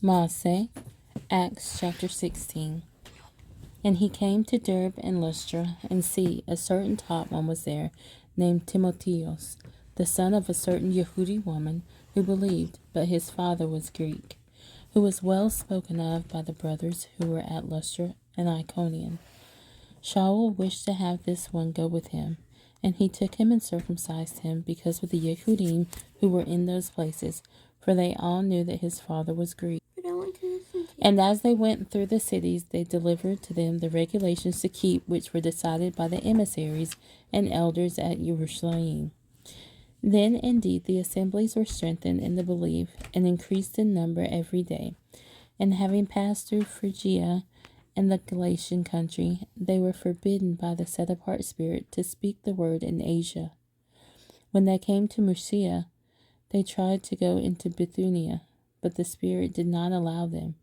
Maaseh, Acts chapter 16. And he came to Derbe and Lystra, and see, a certain taught one was there, named Timotheus, the son of a certain Yehudi woman, who believed, but his father was Greek, who was well spoken of by the brothers who were at Lystra and Iconium. Shaul wished to have this one go with him, and he took him and circumcised him because of the Yehudim who were in those places, for they all knew that his father was Greek. And as they went through the cities, they delivered to them the regulations to keep, which were decided by the emissaries and elders at Jerusalem. Then indeed the assemblies were strengthened in the belief, and increased in number every day. And having passed through Phrygia and the Galatian country, they were forbidden by the set apart Spirit to speak the word in Asia. When they came to Mysia, they tried to go into Bithynia, but the Spirit did not allow them.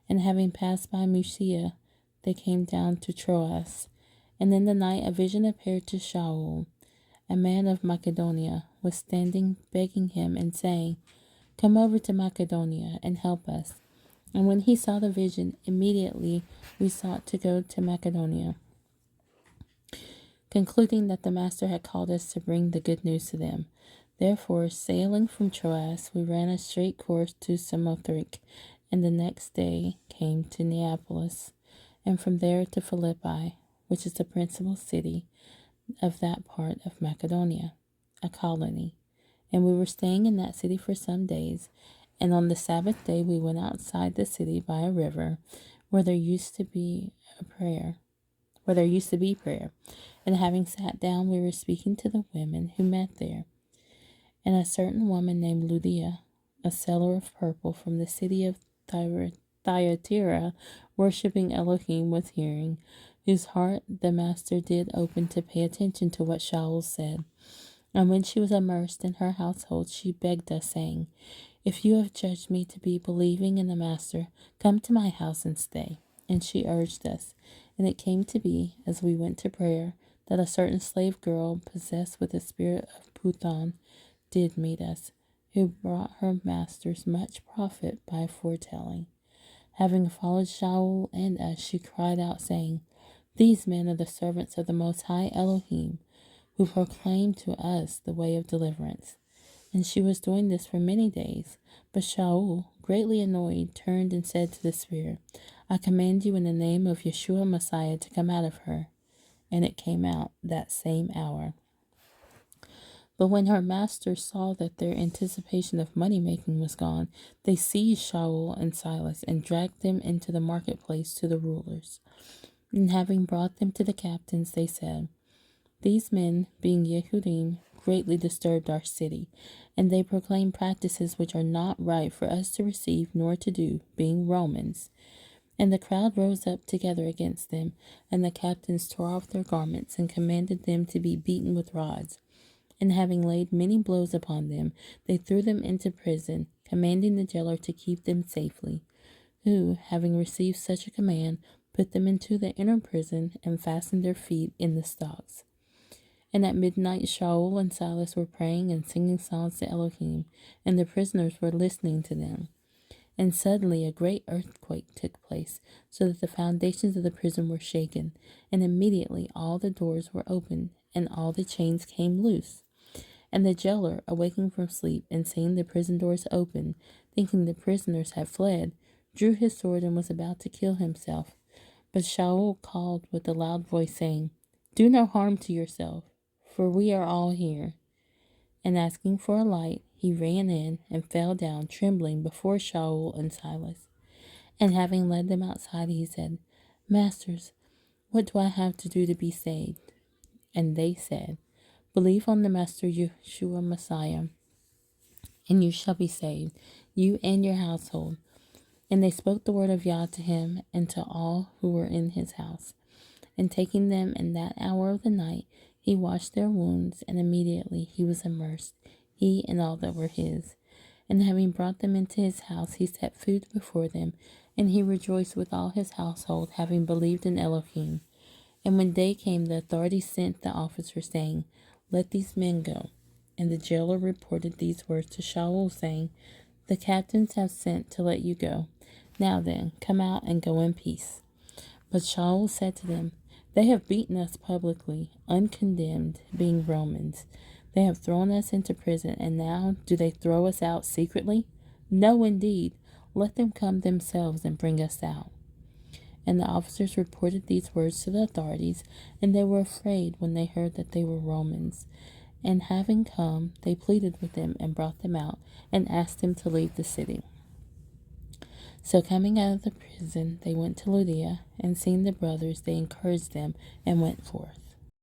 And having passed by Mysia, they came down to Troas. And in the night a vision appeared to Shaul. A man of Macedonia was standing begging him and saying, "Come over to Macedonia and help us." And when he saw the vision, immediately we sought to go to Macedonia, concluding that the Master had called us to bring the good news to them. Therefore, sailing from Troas, we ran a straight course to Samothrace, and the next day came to Neapolis, and from there to Philippi, which is the principal city of that part of Macedonia, a colony. And we were staying in that city for some days, and on the Sabbath day we went outside the city by a river where there used to be prayer. And having sat down, we were speaking to the women who met there. And a certain woman named Ludia, a seller of purple from the city of Thyatira, worshipping Elohim, was hearing, whose heart the Master did open to pay attention to what Shaul said. And when she was immersed in her household, she begged us, saying, "If you have judged me to be believing in the Master, come to my house and stay." And she urged us. And it came to be, as we went to prayer, that a certain slave girl, possessed with the spirit of Puthon, did meet us, who brought her masters much profit by foretelling. Having followed Shaul and us, she cried out, saying, "These men are the servants of the Most High Elohim, who proclaim to us the way of deliverance." And she was doing this for many days. But Shaul, greatly annoyed, turned and said to the spirit, "I command you in the name of Yeshua Messiah to come out of her." And it came out that same hour. But when her masters saw that their anticipation of money-making was gone, they seized Shaul and Silas and dragged them into the marketplace to the rulers. And having brought them to the captains, they said, "These men, being Yehudim, greatly disturbed our city, and they proclaim practices which are not right for us to receive nor to do, being Romans." And the crowd rose up together against them, and the captains tore off their garments and commanded them to be beaten with rods. And having laid many blows upon them, they threw them into prison, commanding the jailer to keep them safely, who, having received such a command, put them into the inner prison and fastened their feet in the stocks. And at midnight Shaul and Silas were praying and singing songs to Elohim, and the prisoners were listening to them. And suddenly a great earthquake took place, so that the foundations of the prison were shaken, and immediately all the doors were opened, and all the chains came loose. And the jailer, awaking from sleep and seeing the prison doors open, thinking the prisoners had fled, drew his sword and was about to kill himself. But Shaul called with a loud voice, saying, "Do no harm to yourself, for we are all here." And asking for a light, he ran in and fell down trembling before Shaul and Silas. And having led them outside, he said, "Masters, what do I have to do to be saved?" And they said, "Believe on the Master Yeshua Messiah, and you shall be saved, you and your household." And they spoke the word of Yah to him and to all who were in his house. And taking them in that hour of the night, he washed their wounds, and immediately he was immersed, he and all that were his. And having brought them into his house, he set food before them, and he rejoiced with all his household, having believed in Elohim. And when day came, the authorities sent the officer, saying, "Let these men go." And the jailer reported these words to Shaul, saying, "The captains have sent to let you go." Now then, come out and go in peace." But Shaul said to them, "They have beaten us publicly, uncondemned, being Romans. They have thrown us into prison, and now do they throw us out secretly? No, indeed. Let them come themselves and bring us out." And the officers reported these words to the authorities, and they were afraid when they heard that they were Romans. And having come, they pleaded with them and brought them out, and asked them to leave the city. So coming out of the prison, they went to Lydda, and seeing the brothers, they encouraged them and went forth.